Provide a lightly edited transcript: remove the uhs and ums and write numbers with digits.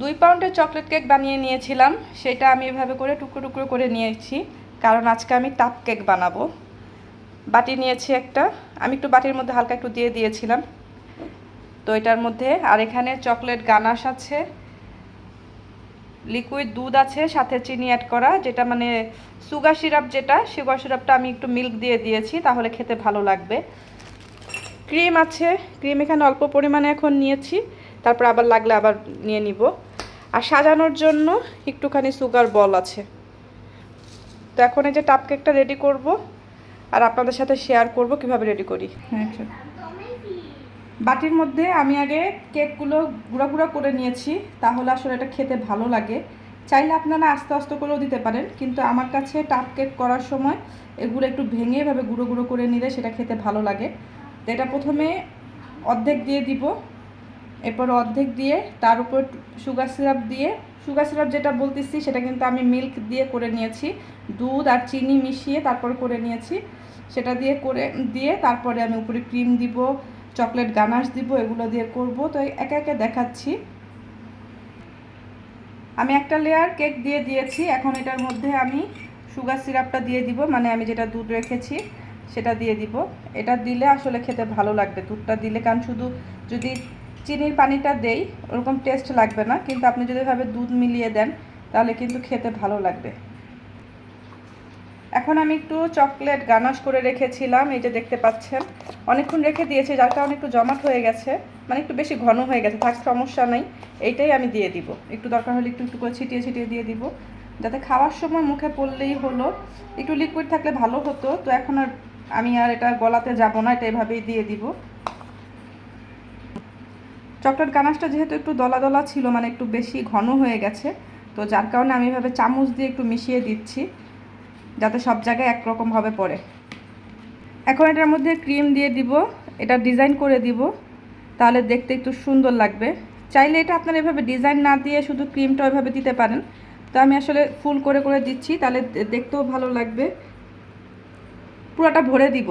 2 পাউন্ডের chocolate cake বানিয়ে নিয়েছিলাম, সেটা আমি এভাবে করে টুকরো টুকরো করে নিয়েছি, কারণ আজকে আমি টাপ কেক বানাবো। বাটি নিয়েছি একটা, আমি একটু বাটির মধ্যে হালকা একটু দিয়ে দিয়েছিলাম। তো এটার মধ্যে আর এখানে চকলেট গানাশ আছে, লিকুইড দুধ আছে, সাথে চিনি অ্যাড করা, যেটা মানে সুগার সিরাপ, যেটা সুগার সিরাপটা আমি একটু মিল্ক দিয়ে দিয়েছি, তাহলে খেতে ভালো লাগবে। ক্রিম আছে, ক্রিম এখানে অল্প পরিমাণে এখন নিয়েছি, তারপর আবার লাগলে আবার নিয়ে নিব। আর সাজানোর জন্য একটুখানি সুগার বল আছে। তো এখন এই যে টাপ কেকটা রেডি করব আর আপনাদের সাথে শেয়ার করব কিভাবে রেডি করি। বাটির মধ্যে আমি আগে কেকগুলো গুঁড়া গুঁড়া করে নিয়েছি, তাহলে আসলে এটা খেতে ভালো লাগে। চাইলে আপনারা আস্তে আস্তে করেও দিতে পারেন, কিন্তু আমার কাছে টাপ কেক করার সময় এগুলো একটু ভেঙে এভাবে গুঁড়ো গুঁড়ো করে নিলে সেটা খেতে ভালো লাগে। তো এটা প্রথমে অর্ধেক দিয়ে দিব, এরপর অর্ধেক দিয়ে তার উপর সুগার সিরাপ দিয়ে, সুগার সিরাপ যেটা বলতেছি সেটা কিন্তু আমি মিল্ক দিয়ে করে নিয়েছি, দুধ আর চিনি মিশিয়ে তারপর করে নিয়েছি। সেটা দিয়ে তারপরে আমি উপরে ক্রিম দিব, চকলেট গানাশ দিব, এগুলো দিয়ে করব। তো একে একে দেখাচ্ছি। আমি একটা লেয়ার কেক দিয়ে দিয়েছি, এখন এটার মধ্যে আমি সুগার সিরাপটা দিয়ে দিব, মানে আমি যেটা দুধ রেখেছি সেটা দিয়ে দিব। এটা দিলে আসলে খেতে ভালো লাগবে দুধটা দিলে, কারণ শুধু যদি চিনির পানিটা দেই ওরকম টেস্ট লাগবে না, কিন্তু আপনি যদি এভাবে দুধ মিলিয়ে দেন তাহলে কিন্তু খেতে ভালো লাগবে। এখন আমি একটু চকলেট গানাশ করে রেখেছিলাম, এই যে দেখতে পাচ্ছেন, অনেকক্ষণ রেখে দিয়েছি যার কারণে একটু জমাট হয়ে গেছে, মানে একটু বেশি ঘন হয়ে গেছে। থাক, সমস্যা নেই, এইটাই আমি দিয়ে দিব। একটু দরকার হলে একটু একটু করে ছিটিয়ে ছিটিয়ে দিয়ে দিব, যাতে খাওয়ার সময় মুখে পড়লেই হলো। একটু লিকুইড থাকলে ভালো হতো, তো এখন আর আমি আর এটা গলাতে যাব না, এটা এভাবেই দিয়ে দিব। চকলেট গানাশটা যেহেতু একটু দলা দলা ছিল, মানে একটু বেশি ঘন হয়ে গেছে, তো যার কারণে আমি এভাবে চামচ দিয়ে একটু মিশিয়ে দিচ্ছি, যাতে সব জায়গায় একরকমভাবে পড়ে। এখন এটার মধ্যে ক্রিম দিয়ে দিব, এটা ডিজাইন করে দিব, তাহলে দেখতে একটু সুন্দর লাগবে। চাইলে এটা আপনারা এভাবে ডিজাইন না দিয়ে শুধু ক্রিমটা ওইভাবে দিতে পারেন, তো আমি আসলে ফুল করে করে দিচ্ছি, তাহলে দেখতেও ভালো লাগবে। পুরোটা ভরে দিব।